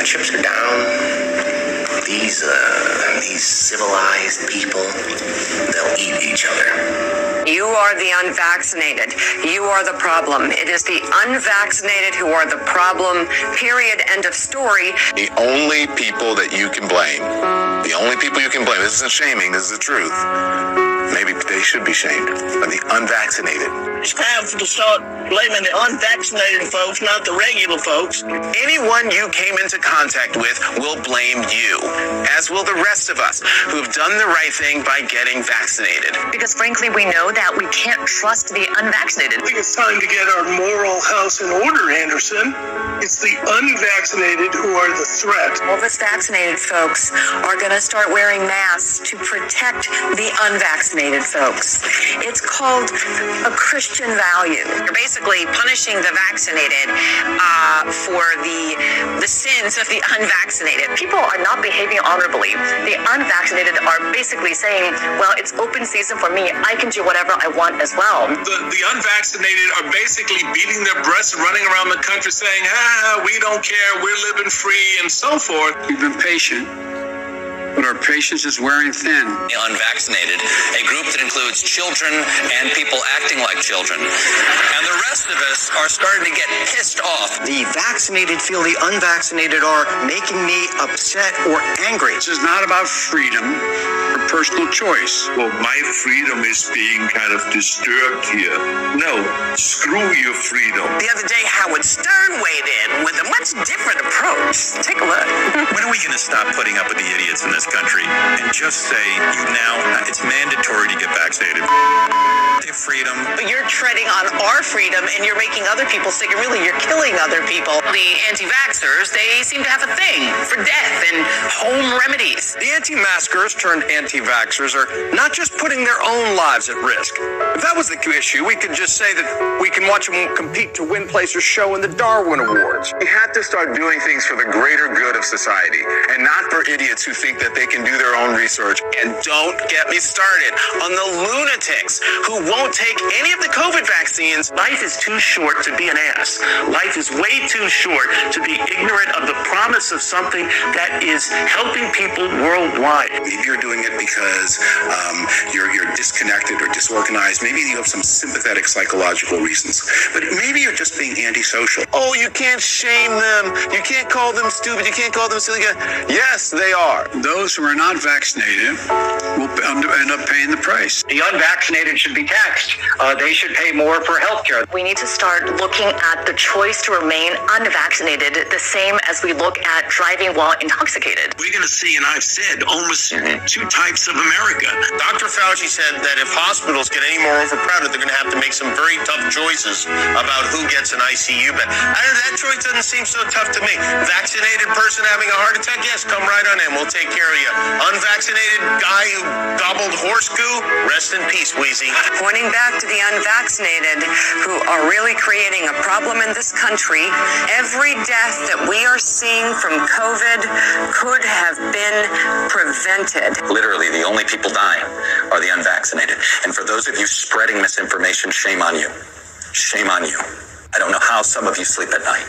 chips are down, these civilized people, they'll eat each other. You are the unvaccinated. You are the problem. It is the unvaccinated who are the problem, period, end of story. The only people that you can blame, this isn't shaming, this is the truth. Maybe they should be shamed, are the unvaccinated. It's time to start blaming the unvaccinated folks, not the regular folks. Anyone you came into contact with will blame you, as will the rest of us who have done the right thing by getting vaccinated. Because frankly, we know that we can't trust the unvaccinated. I think it's time to get our moral house in order, Anderson. It's the unvaccinated who are the threat. All of us vaccinated folks are going to start wearing masks to protect the unvaccinated folks. It's called a Christian value. You're basically punishing the vaccinated for the sins of the unvaccinated. People are not behaving honorably. The unvaccinated are basically saying, well, it's open season for me. I can do whatever I want as well. The unvaccinated are basically beating their breasts, running around the country saying, we don't care, we're living free, and so forth. We've been patient, but our patience is wearing thin. The unvaccinated, a group that includes children and people acting like children. And the rest of us are starting to get pissed off. The vaccinated feel the unvaccinated are making me upset or angry. This is not about freedom or personal choice. Well, my freedom is being kind of disturbed here. No, screw your freedom. The other day, Howard Stern weighed in with a much different approach. Take a look. When are we going to stop putting up with the idiots in this country and just say, it's mandatory to get vaccinated? Freedom. But you're treading on our freedom and you're making other people sick, and really you're killing other people. The anti-vaxxers, they seem to have a thing for death and home remedies. The anti-maskers turned anti-vaxxers are not just putting their own lives at risk. If that was the issue, we could just say that we can watch them compete to win place or show in the Darwin Awards. We have to start doing things for the greater good of society, and not for idiots who think that they can do their own research. And don't get me started on the lunatics who won't take any of the COVID vaccines. Life is too short to be an ass. Life is way too short to be ignorant of the promise of something that is helping people worldwide. Maybe you're doing it because you're disconnected or disorganized. Maybe you have some sympathetic psychological reasons. But maybe you're just being antisocial. Oh, you can't shame them. You can't call them stupid. You can't call them silly. Yes, they are. Those who are not vaccinated will end up paying the price. The unvaccinated should be taxed. They should pay more for health care. We need to start looking at the choice to remain unvaccinated the same as we look at driving while intoxicated. We're going to see, and I've said, almost two types of America. Dr. Fauci said that if hospitals get any more overcrowded, they're going to have to make some very tough choices about who gets an ICU bed. That choice doesn't seem so tough to me. Vaccinated person having a heart attack, yes, come right on in. We'll take care of you. Unvaccinated guy who gobbled horse goo, rest in peace, Wheezy. Pointing back to the unvaccinated who are really creating a problem in this country, every death that we are seeing from COVID could have been prevented. Literally, the only people dying are the unvaccinated. And for those of you spreading misinformation, shame on you. Shame on you. I don't know how some of you sleep at night.